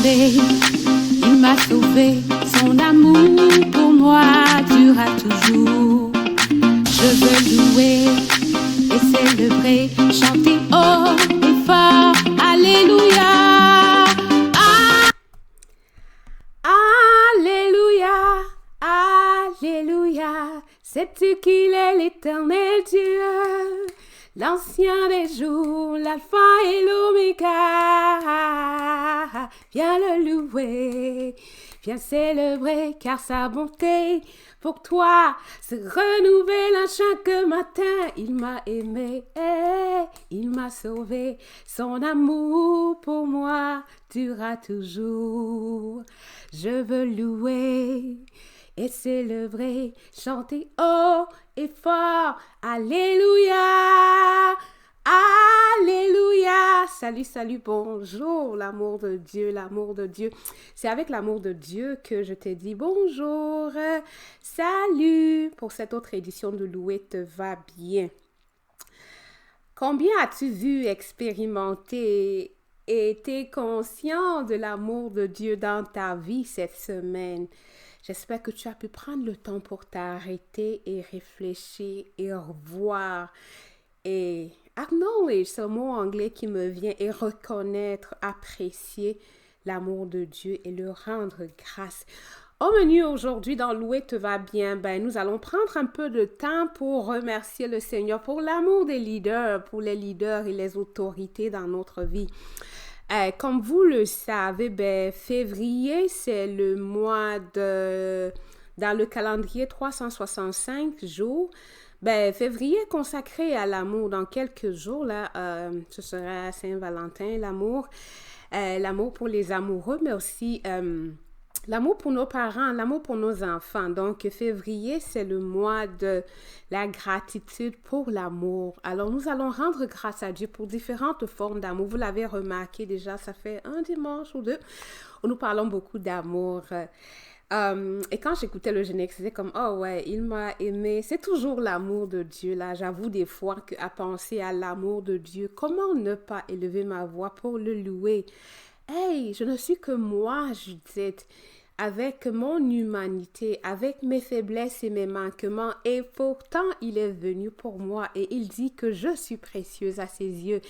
comblé, il m'a sauvé. Son amour pour moi durera toujours. Je veux louer et célébrer, chanter haut et fort. Alléluia. Alléluia. Alléluia. Sais-tu qu'il est l'éternel Dieu, l'ancien des jours, l'alpha et l'oméga? Viens le louer, viens célébrer, car sa bonté pour toi se renouvelle à chaque matin. Il m'a aimé, il m'a sauvé, son amour pour moi durera toujours. Je veux louer et célébrer, chanter haut et fort. Alléluia, alléluia. Salut, salut, bonjour, l'amour de Dieu, l'amour de Dieu. C'est avec l'amour de Dieu que je te dis bonjour, salut, pour cette autre édition de Louer te va bien. Combien as-tu vu, expérimenter et été conscient de l'amour de Dieu dans ta vie cette semaine? J'espère que tu as pu prendre le temps pour t'arrêter et réfléchir et revoir et acknowledge, c'est le mot anglais qui me vient, et reconnaître, apprécier l'amour de Dieu et le rendre grâce. Au menu aujourd'hui, dans Louer te va bien, nous allons prendre un peu de temps pour remercier le Seigneur pour l'amour des leaders, pour les leaders et les autorités dans notre vie. Comme vous le savez, février, c'est le mois de... Dans le calendrier 365 jours, février est consacré à l'amour. Dans quelques jours, là, ce sera Saint-Valentin, l'amour. L'amour pour les amoureux, mais aussi l'amour pour nos parents, l'amour pour nos enfants. Donc, février, c'est le mois de la gratitude pour l'amour. Alors, nous allons rendre grâce à Dieu pour différentes formes d'amour. Vous l'avez remarqué déjà, ça fait un dimanche ou deux où nous parlons beaucoup d'amour. Et quand j'écoutais le générique, c'était comme, oh ouais, il m'a aimé. C'est toujours l'amour de Dieu, là. J'avoue des fois qu'à penser à l'amour de Dieu, comment ne pas élever ma voix pour le louer? Hey, je ne suis que moi, Judith, avec mon humanité, avec mes faiblesses et mes manquements, et pourtant il est venu pour moi et il dit que je suis précieuse à ses yeux.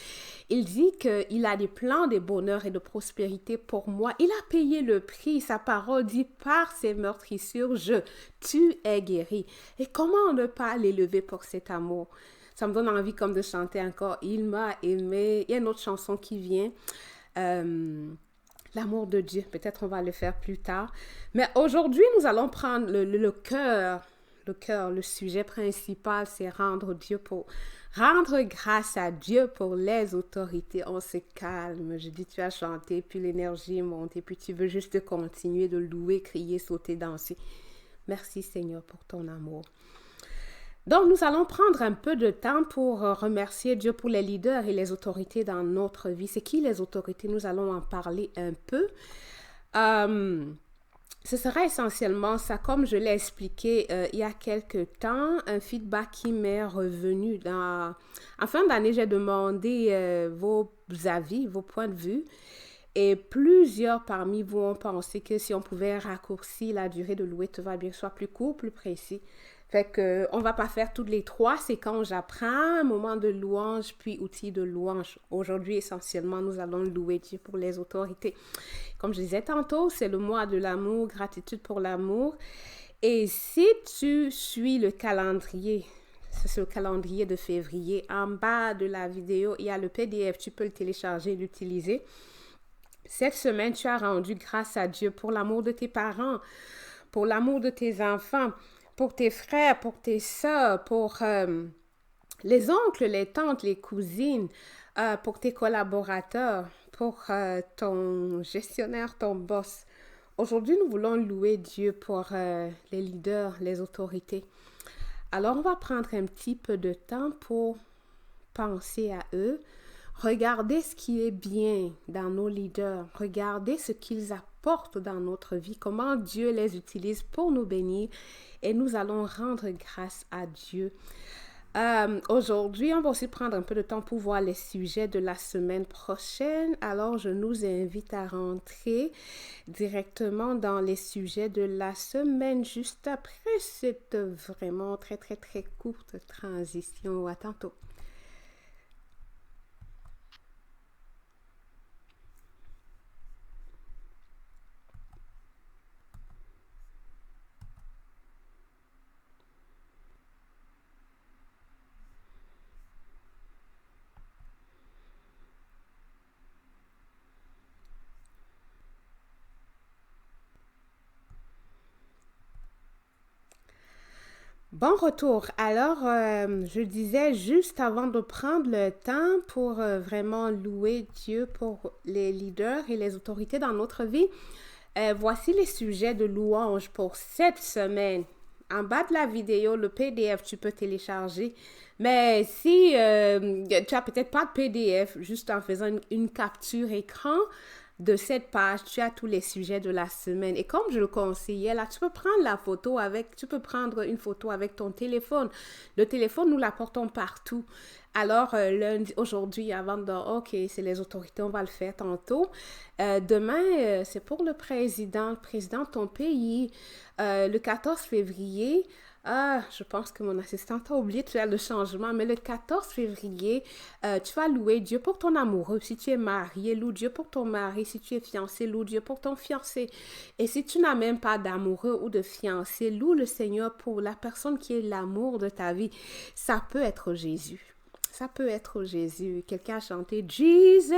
Il dit qu'il a des plans de bonheur et de prospérité pour moi. Il a payé le prix. Sa parole dit, par ses meurtrissures, tu es guéri. Et comment ne pas l'élever pour cet amour? Ça me donne envie comme de chanter encore, il m'a aimé. Il y a une autre chanson qui vient. L'amour de Dieu, peut-être on va le faire plus tard. Mais aujourd'hui, nous allons prendre le cœur, le sujet principal, c'est rendre grâce à Dieu pour les autorités. On se calme. Je dis, tu as chanté, puis l'énergie monte, et puis tu veux juste continuer de louer, crier, sauter, danser. Merci Seigneur pour ton amour. Donc, nous allons prendre un peu de temps pour remercier Dieu pour les leaders et les autorités dans notre vie. C'est qui les autorités? Nous allons en parler un peu. Ce sera essentiellement ça, comme je l'ai expliqué il y a quelques temps, un feedback qui m'est revenu. En fin d'année, j'ai demandé vos avis, vos points de vue. Et plusieurs parmi vous ont pensé que si on pouvait raccourcir la durée de Louer te va bien, soit plus court, plus précis. Fait que on va pas faire toutes les 3 séquences. J'apprends, moment de louange, puis outil de louange. Aujourd'hui, essentiellement, nous allons louer Dieu pour les autorités. Comme je disais tantôt, c'est le mois de l'amour, gratitude pour l'amour. Et si tu suis le calendrier, c'est le calendrier de février, en bas de la vidéo, il y a le PDF. Tu peux le télécharger et l'utiliser. Cette semaine, tu as rendu grâce à Dieu pour l'amour de tes parents, pour l'amour de tes enfants, pour tes frères, pour tes sœurs, pour les oncles, les tantes, les cousines, pour tes collaborateurs, pour ton gestionnaire, ton boss. Aujourd'hui, nous voulons louer Dieu pour les leaders, les autorités. Alors, on va prendre un petit peu de temps pour penser à eux. Regardez ce qui est bien dans nos leaders. Regardez ce qu'ils apportent dans notre vie, comment Dieu les utilise pour nous bénir. Et nous allons rendre grâce à Dieu. Aujourd'hui, on va aussi prendre un peu de temps pour voir les sujets de la semaine prochaine. Alors, je nous invite à rentrer directement dans les sujets de la semaine juste après cette vraiment très, très, très courte transition. À tantôt. Bon retour. Alors, je disais juste avant de prendre le temps pour vraiment louer Dieu pour les leaders et les autorités dans notre vie, voici les sujets de louange pour cette semaine. En bas de la vidéo, le PDF, tu peux télécharger. Mais si tu as peut-être pas de PDF, juste en faisant une capture écran de cette page, tu as tous les sujets de la semaine. Et comme je le conseillais, là, tu peux prendre une photo avec ton téléphone. Le téléphone, nous l'apportons partout. Alors, lundi, aujourd'hui, avant de dire, OK, c'est les autorités, on va le faire tantôt. Demain, c'est pour le président de ton pays. Le 14 février, je pense que mon assistante a oublié de faire le changement, mais le 14 février, tu vas louer Dieu pour ton amoureux. Si tu es marié, loue Dieu pour ton mari. Si tu es fiancé, loue Dieu pour ton fiancé. Et si tu n'as même pas d'amoureux ou de fiancé, loue le Seigneur pour la personne qui est l'amour de ta vie. Ça peut être Jésus. Ça peut être Jésus. Quelqu'un a chanté Jesus,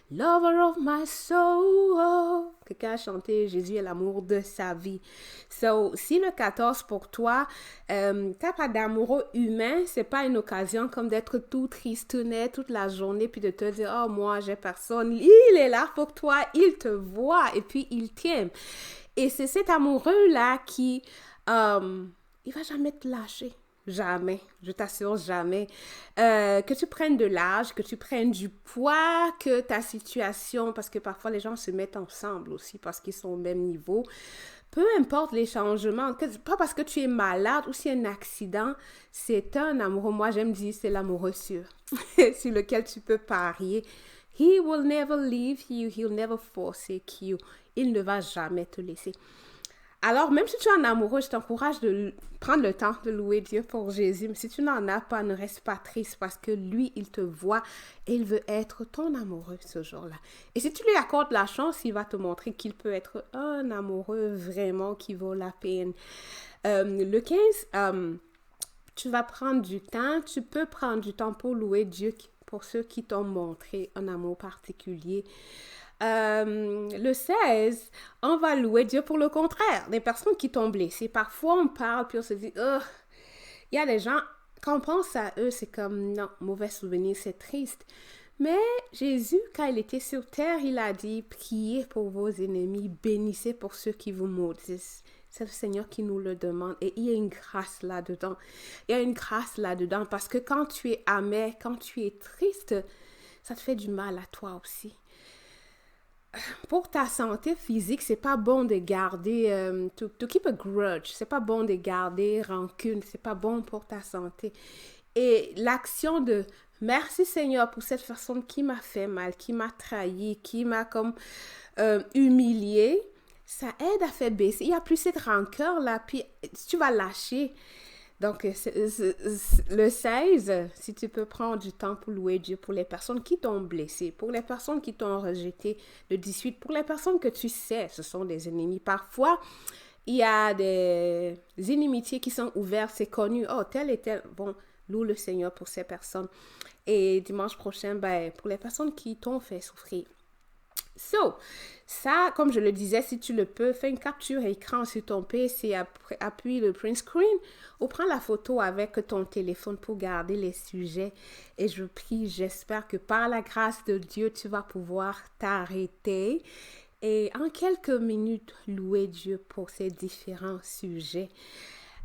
lover of my soul. Quelqu'un a chanté Jésus est l'amour de sa vie. So, si le 14 pour toi, t'as pas d'amoureux humain, c'est pas une occasion comme d'être tout tristounet toute la journée puis de te dire oh moi j'ai personne. Il est là pour toi, il te voit et puis il t'aime. Et c'est cet amoureux là qui il va jamais te lâcher. Jamais, je t'assure jamais. Que tu prennes de l'âge, que tu prennes du poids, que ta situation, parce que parfois les gens se mettent ensemble aussi parce qu'ils sont au même niveau. Peu importe les changements, pas parce que tu es malade ou s'il y a un accident, c'est un amoureux. Moi, j'aime dire c'est l'amoureux sûr, sur lequel tu peux parier. He will never leave you, he'll never forsake you. Il ne va jamais te laisser. Alors, même si tu es un amoureux, je t'encourage de prendre le temps de louer Dieu pour Jésus. Mais si tu n'en as pas, ne reste pas triste parce que lui, il te voit et il veut être ton amoureux ce jour-là. Et si tu lui accordes la chance, il va te montrer qu'il peut être un amoureux vraiment qui vaut la peine. Le 15, tu vas prendre du temps. Tu peux prendre du temps pour louer Dieu pour ceux qui t'ont montré un amour particulier. Le 16, on va louer Dieu pour le contraire, des personnes qui t'ont blessé. Parfois, on parle puis on se dit, oh, il y a des gens, quand on pense à eux, c'est comme, non, mauvais souvenir, c'est triste. Mais Jésus, quand il était sur terre, il a dit, priez pour vos ennemis, bénissez pour ceux qui vous maudissent. C'est le Seigneur qui nous le demande et il y a une grâce là-dedans. Il y a une grâce là-dedans parce que quand tu es amer, quand tu es triste, ça te fait du mal à toi aussi. Pour ta santé physique, c'est pas bon de garder, to keep a grudge, c'est pas bon de garder rancune, c'est pas bon pour ta santé. Et l'action de merci Seigneur pour cette personne qui m'a fait mal, qui m'a trahi, qui m'a comme humilié, ça aide à faire baisser. Il n'y a plus cette rancœur là, puis tu vas lâcher. Donc, le 16, si tu peux prendre du temps pour louer Dieu pour les personnes qui t'ont blessé, pour les personnes qui t'ont rejeté, le 18, pour les personnes que tu sais, ce sont des ennemis. Parfois, il y a des inimitiés qui sont ouvertes, c'est connu. Oh, tel et tel. Bon, loue le Seigneur pour ces personnes. Et dimanche prochain, ben, pour les personnes qui t'ont fait souffrir. So, ça, comme je le disais, si tu le peux, fais une capture écran sur ton PC, appuie le print screen ou prends la photo avec ton téléphone pour garder les sujets. Et je prie, j'espère que par la grâce de Dieu, tu vas pouvoir t'arrêter et en quelques minutes louer Dieu pour ces différents sujets.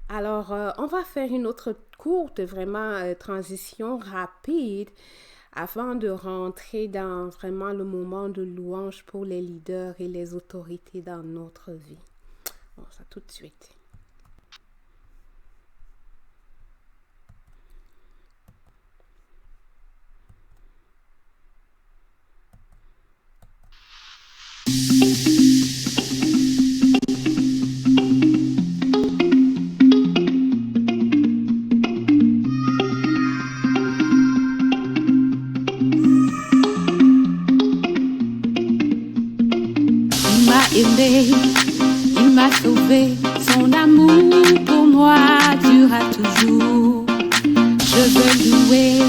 Alors, on va faire une autre courte, vraiment, transition rapide avant de rentrer dans vraiment le moment de louange pour les leaders et les autorités dans notre vie. Bon, ça tout de suite. Il m'a aimé, il m'a sauvé, son amour pour moi durera toujours. Je veux louer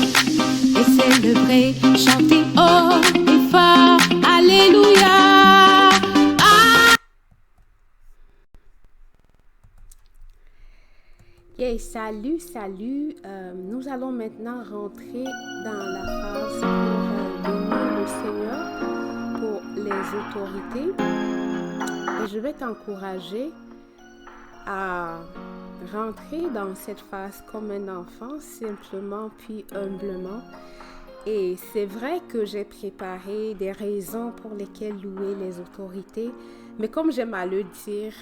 et célébrer, chanter haut et fort, alléluia. Hey, salut, salut. Nous allons maintenant rentrer dans la phase pour bénir le Seigneur pour les autorités. Et je vais t'encourager à rentrer dans cette phase comme un enfant, simplement puis humblement. Et c'est vrai que j'ai préparé des raisons pour lesquelles louer les autorités, mais comme j'aime à le dire,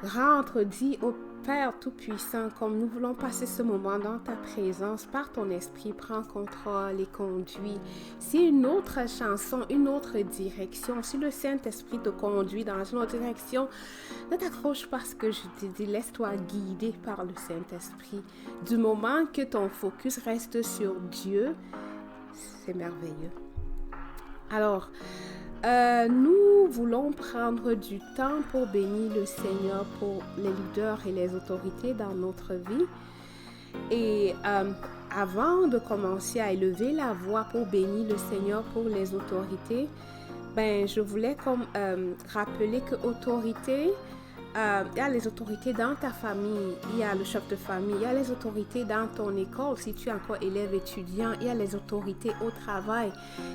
rentre, dis au Père Tout-Puissant, comme nous voulons passer ce moment dans ta présence, par ton esprit, prends contrôle et conduis. Si une autre chanson, une autre direction, si le Saint-Esprit te conduit dans une autre direction, ne t'accroche pas à ce que je te dis, laisse-toi guider par le Saint-Esprit. Du moment que ton focus reste sur Dieu, c'est merveilleux. Alors, nous voulons prendre du temps pour bénir le Seigneur pour les leaders et les autorités dans notre vie. Et avant de commencer à élever la voix pour bénir le Seigneur pour les autorités, je voulais rappeler que autorité, il y a les autorités dans ta famille, il y a le chef de famille, il y a les autorités dans ton école, si tu es encore élève étudiant, il y a les autorités au travail,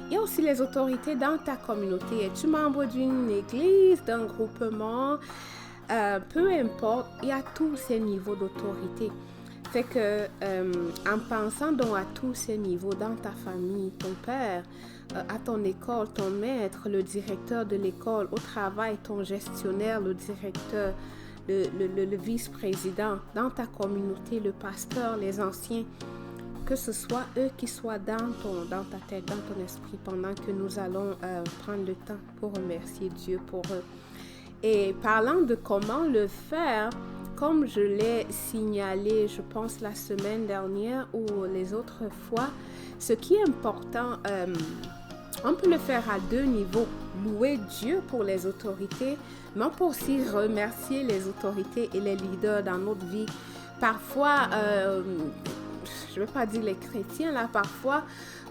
il y a aussi les autorités dans ta communauté. Es-tu membre d'une église, d'un groupement, peu importe, il y a tous ces niveaux d'autorité. Fait que en pensant donc à tous ces niveaux dans ta famille, ton père, à ton école, ton maître, le directeur de l'école, au travail, ton gestionnaire, le directeur, le vice-président, dans ta communauté, le pasteur, les anciens, que ce soit eux qui soient dans ta tête, dans ton esprit, pendant que nous allons prendre le temps pour remercier Dieu pour eux. Et parlant de comment le faire, comme je l'ai signalé, je pense la semaine dernière ou les autres fois, ce qui est important, on peut le faire à deux niveaux. Louer Dieu pour les autorités, mais on peut aussi remercier les autorités et les leaders dans notre vie. Parfois, je ne vais pas dire les chrétiens, là, parfois,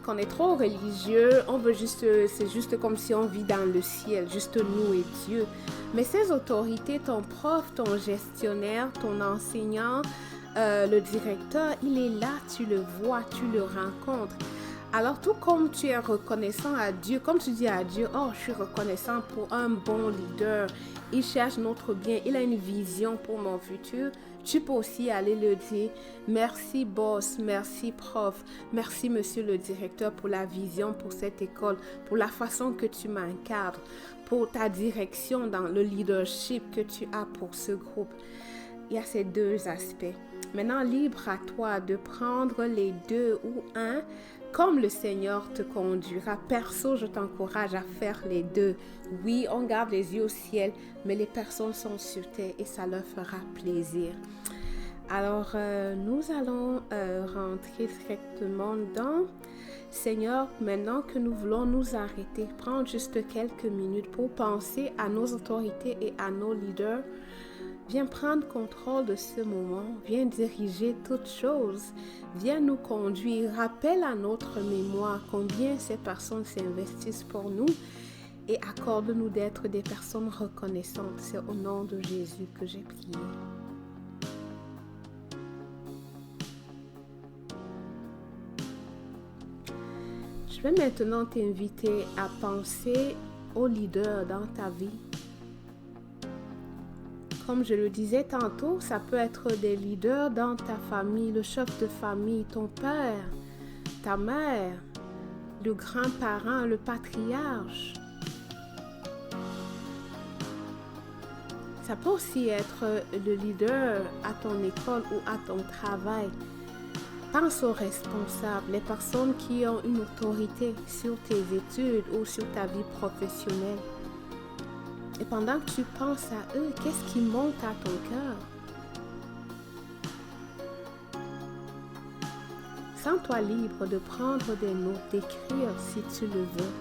quand on est trop religieux, on veut c'est juste comme si on vit dans le ciel, juste nous et Dieu. Mais ces autorités, ton prof, ton gestionnaire, ton enseignant, le directeur, il est là, tu le vois, tu le rencontres. Alors, tout comme tu es reconnaissant à Dieu, comme tu dis à Dieu, oh, je suis reconnaissant pour un bon leader, il cherche notre bien, il a une vision pour mon futur, tu peux aussi aller le dire, merci boss, merci prof, merci monsieur le directeur pour la vision pour cette école, pour la façon que tu m'encadres, pour ta direction dans le leadership que tu as pour ce groupe. Il y a ces deux aspects. Maintenant, libre à toi de prendre les deux ou un, comme le Seigneur te conduira. Perso, je t'encourage à faire les deux. Oui, on garde les yeux au ciel, mais les personnes sont sur terre et ça leur fera plaisir. Alors, nous allons rentrer directement dans Seigneur. Maintenant que nous voulons nous arrêter, prendre juste quelques minutes pour penser à nos autorités et à nos leaders. Viens prendre contrôle de ce moment, viens diriger toutes choses, viens nous conduire, rappelle à notre mémoire combien ces personnes s'investissent pour nous et accorde-nous d'être des personnes reconnaissantes. C'est au nom de Jésus que j'ai prié. Je vais maintenant t'inviter à penser aux leaders dans ta vie. Comme je le disais tantôt, ça peut être des leaders dans ta famille, le chef de famille, ton père, ta mère, le grand-parent, le patriarche. Ça peut aussi être le leader à ton école ou à ton travail. Pense aux responsables, les personnes qui ont une autorité sur tes études ou sur ta vie professionnelle. Et pendant que tu penses à eux, qu'est-ce qui monte à ton cœur? Sens-toi libre de prendre des notes, d'écrire si tu le veux.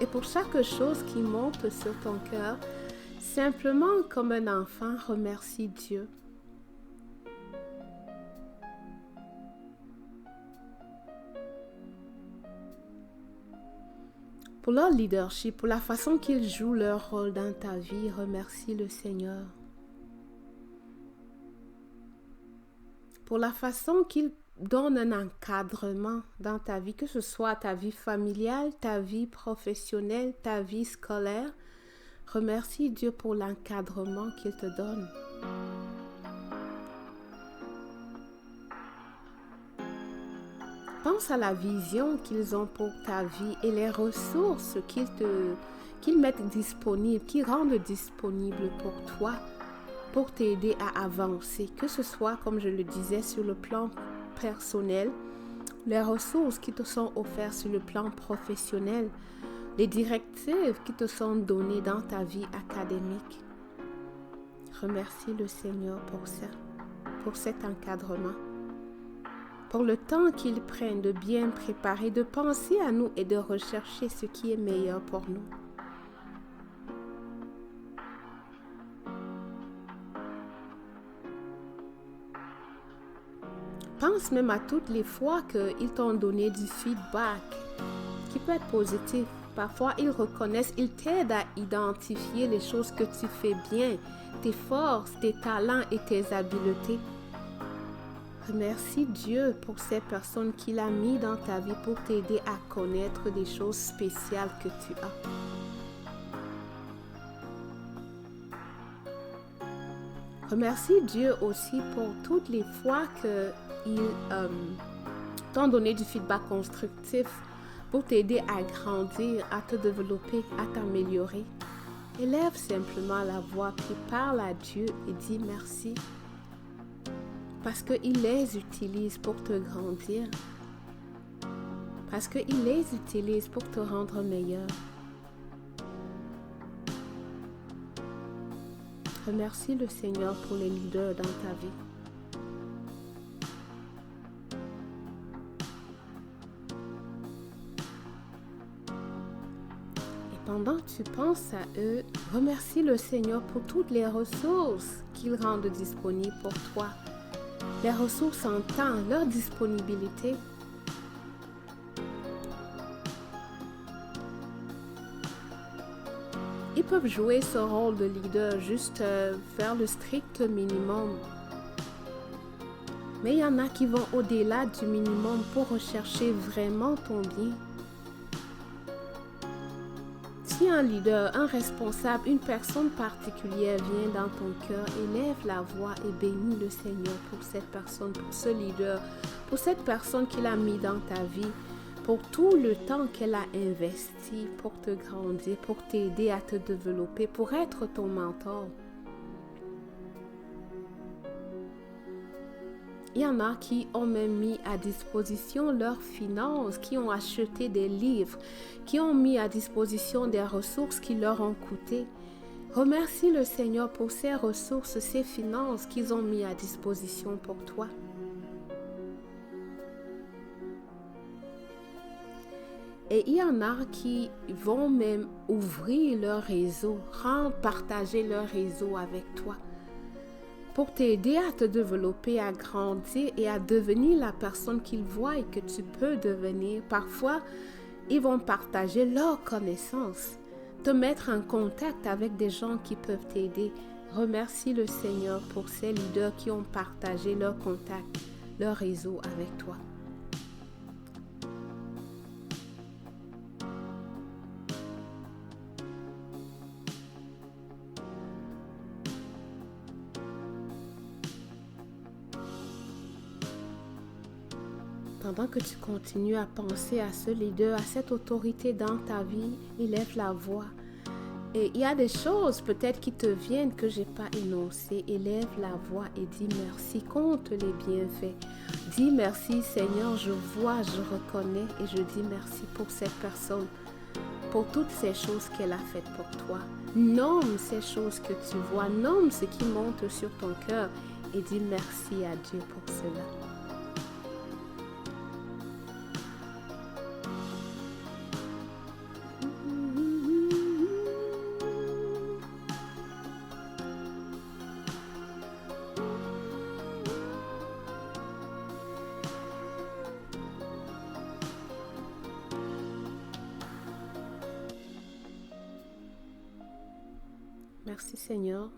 Et pour chaque chose qui monte sur ton cœur, simplement comme un enfant, remercie Dieu. Pour leur leadership, pour la façon qu'ils jouent leur rôle dans ta vie, remercie le Seigneur. Pour la façon qu'ils donnent un encadrement dans ta vie, que ce soit ta vie familiale, ta vie professionnelle, ta vie scolaire, remercie Dieu pour l'encadrement qu'il te donne. Pense à la vision qu'ils ont pour ta vie et les ressources qu'ils mettent disponibles, qu'ils rendent disponibles pour toi, pour t'aider à avancer, que ce soit, comme je le disais, sur le plan personnel, les ressources qui te sont offertes sur le plan professionnel, les directives qui te sont données dans ta vie académique. Remercie le Seigneur pour ça, pour cet encadrement, pour le temps qu'ils prennent de bien préparer, de penser à nous et de rechercher ce qui est meilleur pour nous. Pense même à toutes les fois qu'ils t'ont donné du feedback qui peut être positif. Parfois, ils reconnaissent, ils t'aident à identifier les choses que tu fais bien, tes forces, tes talents et tes habiletés. Remercie Dieu pour ces personnes qu'il a mis dans ta vie pour t'aider à connaître des choses spéciales que tu as. Remercie Dieu aussi pour toutes les fois qu'ils t'ont donné du feedback constructif pour t'aider à grandir, à te développer, à t'améliorer. Élève simplement la voix, puis parle à Dieu et dis merci. Parce qu'il les utilise pour te grandir. Parce qu'il les utilise pour te rendre meilleur. Remercie le Seigneur pour les leaders dans ta vie. Et pendant que tu penses à eux, remercie le Seigneur pour toutes les ressources qu'ils rendent disponibles pour toi. Les ressources en temps, leur disponibilité. Ils peuvent jouer ce rôle de leader, juste faire le strict minimum. Mais il y en a qui vont au-delà du minimum pour rechercher vraiment ton bien. Si un leader, un responsable, une personne particulière vient dans ton cœur, élève la voix et bénis le Seigneur pour cette personne, pour ce leader, pour cette personne qu'il a mis dans ta vie, pour tout le temps qu'elle a investi pour te grandir, pour t'aider à te développer, pour être ton mentor. Il y en a qui ont même mis à disposition leurs finances, qui ont acheté des livres, qui ont mis à disposition des ressources qui leur ont coûté. Remercie le Seigneur pour ces ressources, ces finances qu'ils ont mis à disposition pour toi. Et il y en a qui vont même ouvrir leur réseau, partager leur réseau avec toi, pour t'aider à te développer, à grandir et à devenir la personne qu'ils voient et que tu peux devenir. Parfois, ils vont partager leurs connaissances, te mettre en contact avec des gens qui peuvent t'aider. Remercie le Seigneur pour ces leaders qui ont partagé leurs contacts, leur réseau avec toi. Pendant que tu continues à penser à ce leader, à cette autorité dans ta vie, élève la voix Et il y a des choses peut-être qui te viennent que je n'ai pas énoncées. Élève la voix et dis merci, compte les bienfaits. Dis merci Seigneur, je vois, je reconnais et je dis merci pour cette personne, pour toutes ces choses qu'elle a faites pour toi. Nomme ces choses que tu vois, nomme ce qui monte sur ton cœur et dis merci à Dieu pour cela. Merci Seigneur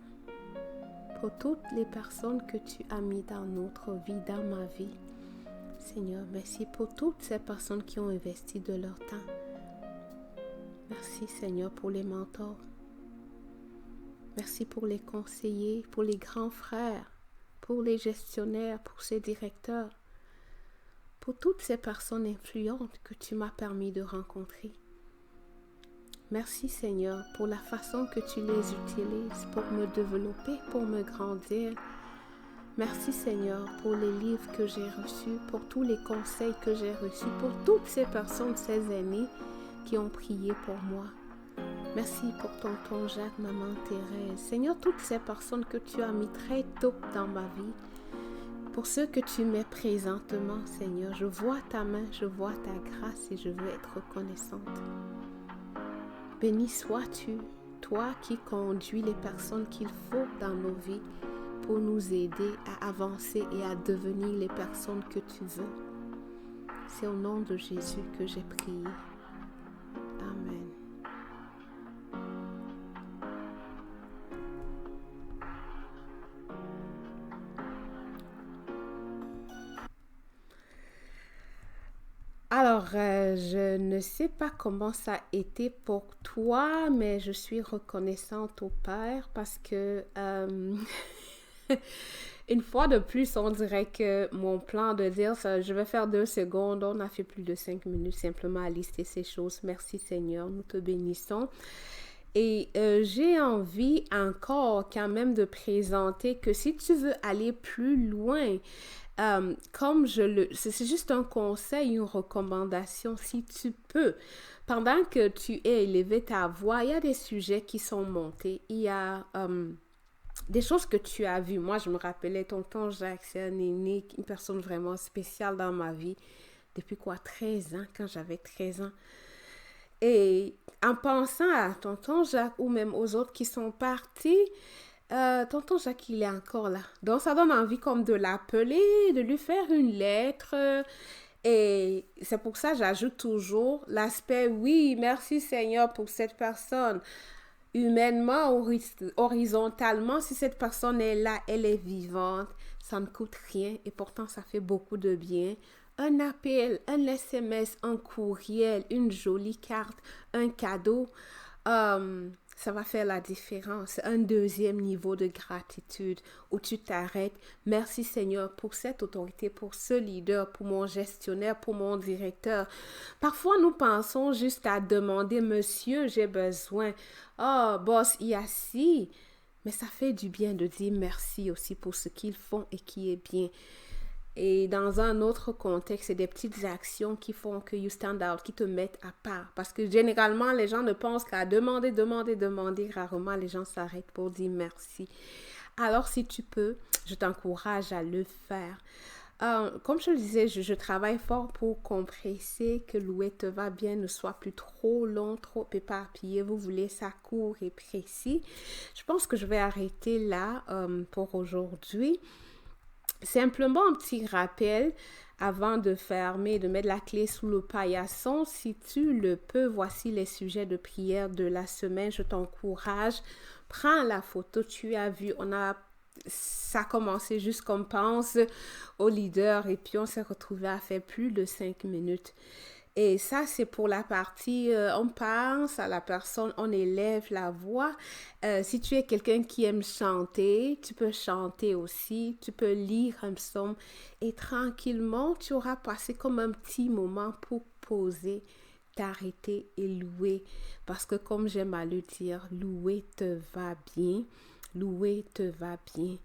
pour toutes les personnes que tu as mis dans notre vie, dans ma vie. Seigneur, merci pour toutes ces personnes qui ont investi de leur temps. Merci Seigneur pour les mentors. Merci pour les conseillers, pour les grands frères, pour les gestionnaires, pour ces directeurs, pour toutes ces personnes influentes que tu m'as permis de rencontrer. Merci Seigneur pour la façon que tu les utilises pour me développer, pour me grandir. Merci Seigneur pour les livres que j'ai reçus, pour tous les conseils que j'ai reçus, pour toutes ces personnes, ces aînés qui ont prié pour moi. Merci pour tonton Jacques, maman Thérèse. Seigneur, toutes ces personnes que tu as mis très tôt dans ma vie, pour ceux que tu mets présentement, Seigneur, je vois ta main, je vois ta grâce et je veux être reconnaissante. Béni sois-tu, toi qui conduis les personnes qu'il faut dans nos vies pour nous aider à avancer et à devenir les personnes que tu veux. C'est au nom de Jésus que j'ai prié. Amen. Alors, je ne sais pas comment ça a été pour toi, mais je suis reconnaissante au Père parce que une fois de plus, on dirait que mon plan de dire ça, je vais faire 2 secondes, on a fait plus de 5 minutes simplement à lister ces choses. Merci Seigneur, nous te bénissons. Et j'ai envie encore quand même de présenter que si tu veux aller plus loin, c'est juste un conseil, une recommandation, si tu peux, pendant que tu es élevé ta voix, il y a des sujets qui sont montés, il y a des choses que tu as vues. Moi, je me rappelais, tonton Jacques, c'est un aîné, une personne vraiment spéciale dans ma vie, depuis 13 ans, quand j'avais 13 ans. Et en pensant à tonton Jacques ou même aux autres qui sont partis, tonton Jacques, il est encore là. Donc, ça donne envie comme de l'appeler, de lui faire une lettre. Et c'est pour ça que j'ajoute toujours l'aspect, oui, merci Seigneur pour cette personne. Humainement, horizontalement, si cette personne est là, elle est vivante, ça ne coûte rien et pourtant ça fait beaucoup de bien. Un appel, un SMS, un courriel, une jolie carte, un cadeau, ça va faire la différence. Un deuxième niveau de gratitude où tu t'arrêtes. Merci Seigneur pour cette autorité, pour ce leader, pour mon gestionnaire, pour mon directeur. Parfois, nous pensons juste à demander, monsieur, j'ai besoin. Oh, boss, il y a ci. Mais ça fait du bien de dire merci aussi pour ce qu'ils font et qui est bien. Et dans un autre contexte, c'est des petites actions qui font que you stand out, qui te mettent à part. Parce que généralement, les gens ne pensent qu'à demander. Rarement, les gens s'arrêtent pour dire merci. Alors, si tu peux, je t'encourage à le faire. Comme je le disais, je travaille fort pour compresser, que l'oué te va bien, ne soit plus trop long, trop éparpillé. Vous voulez ça court et précis. Je pense que je vais arrêter là pour aujourd'hui. Simplement un petit rappel avant de fermer, de mettre la clé sous le paillasson. Si tu le peux, voici les sujets de prière de la semaine. Je t'encourage. Prends la photo. Tu as vu, ça a commencé juste comme pense au leader et puis on s'est retrouvé à faire plus de 5 minutes. Et ça, c'est pour la partie, on pense à la personne, on élève la voix. Si tu es quelqu'un qui aime chanter, tu peux chanter aussi, tu peux lire un psaume et tranquillement, tu auras passé comme un petit moment pour poser t'arrêter et louer. Parce que comme j'aime à le dire, louer te va bien. Louer te va bien.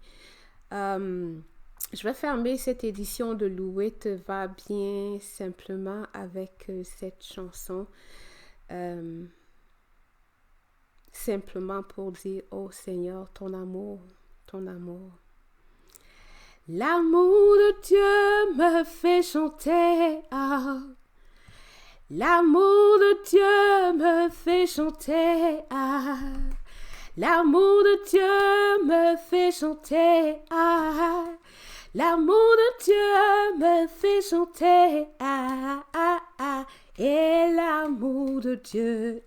Je vais fermer cette édition de Louer te va bien simplement avec cette chanson. Simplement pour dire, oh Seigneur, ton amour, ton amour. L'amour de Dieu me fait chanter. Ah. L'amour de Dieu me fait chanter. Ah. L'amour de Dieu me fait chanter. Ah. L'amour de Dieu me fait chanter. Ah, ah, ah. Et l'amour de Dieu,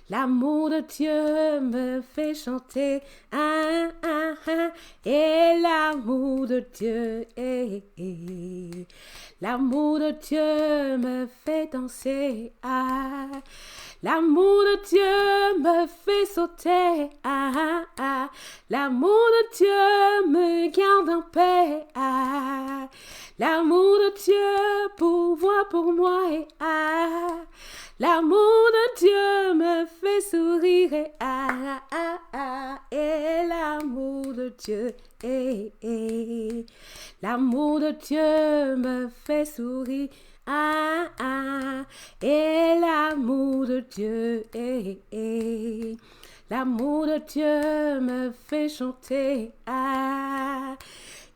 l'amour de Dieu me fait chanter, ah, ah, ah. Et l'amour de Dieu, l'amour de Dieu me fait danser, ah. L'amour de Dieu me fait sauter, ah, ah. L'amour de Dieu me garde en paix, ah. L'amour de Dieu pourvoit pour moi, ah. L'amour de Dieu me fait sourire, ah, ah, ah. Et l'amour de Dieu, l'amour de Dieu me fait sourire, ah, ah. Et l'amour de Dieu, l'amour de Dieu me fait chanter, ah.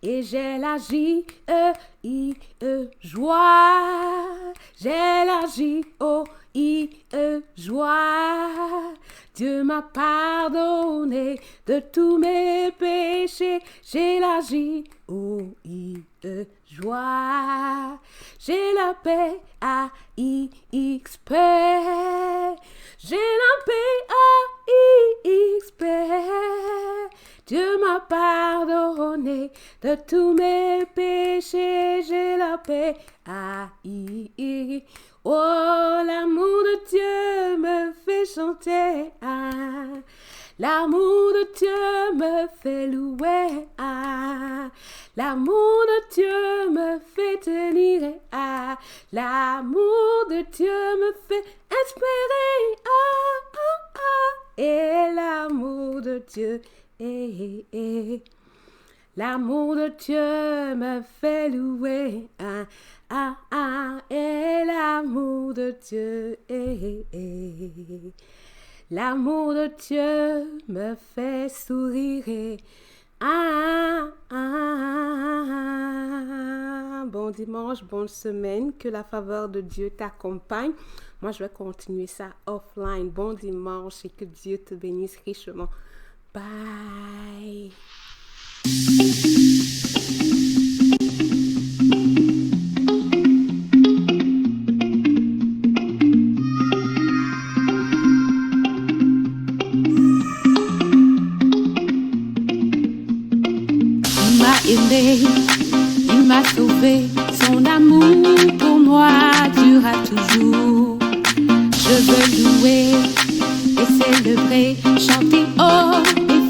Et j'ai la J-E-I-E, joie. J'ai la J-O-I-E, joie. Dieu m'a pardonné de tous mes péchés. J'ai la J-O-I-E, joie. J'ai la paix, A-I-X, paix. J'ai la paix, A-I-X, paix. Dieu m'a pardonné de tous mes péchés, j'ai la paix, aïe. Oh, l'amour de Dieu me fait chanter, ah. L'amour de Dieu me fait louer, ah. L'amour de Dieu me fait tenir, ah. L'amour de Dieu me fait espérer, ah, ah, ah. Et l'amour de Dieu, l'amour de Dieu me fait louer, ah, ah, ah, et l'amour de Dieu, l'amour de Dieu me fait sourire, ah, ah, ah. Bon dimanche, bonne semaine, que la faveur de Dieu t'accompagne. Moi, je vais continuer ça offline. Bon dimanche et que Dieu te bénisse richement. Bye. Il m'a aimé, il m'a sauvé, son amour pour moi durera toujours. Je veux louer et célébrer, chanter, oh.